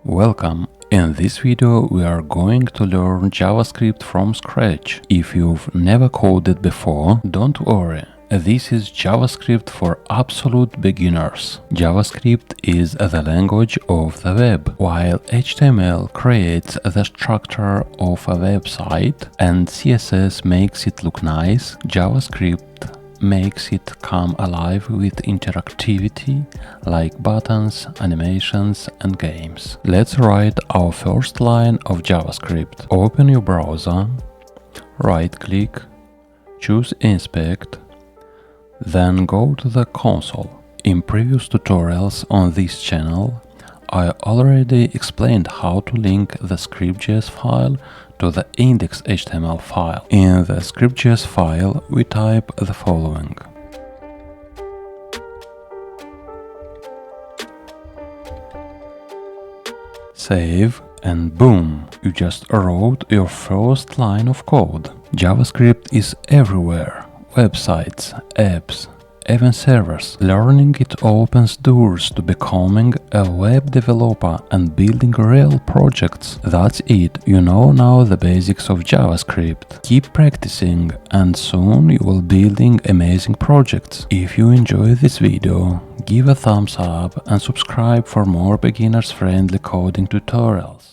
Welcome! In this video we are going to learn JavaScript from scratch. If you've never coded before, don't worry. This is JavaScript for absolute beginners. JavaScript is the language of the web, while HTML creates the structure of a website and CSS makes it look nice. JavaScript makes it come alive with interactivity like buttons, animations and games. Let's write our first line of JavaScript. Open your browser, right-click, choose Inspect, then go to the console. In previous tutorials on this channel, I already explained how to link the script.js file to the index.html file. In the script.js file, we type the following. Save, and boom, you just wrote your first line of code. JavaScript is everywhere. Websites, apps, even servers. Learning it opens doors to becoming a web developer and building real projects. That's it, you know now the basics of JavaScript. Keep practicing and soon you will be building amazing projects. If you enjoy this video, give a thumbs up and subscribe for more beginners friendly coding tutorials.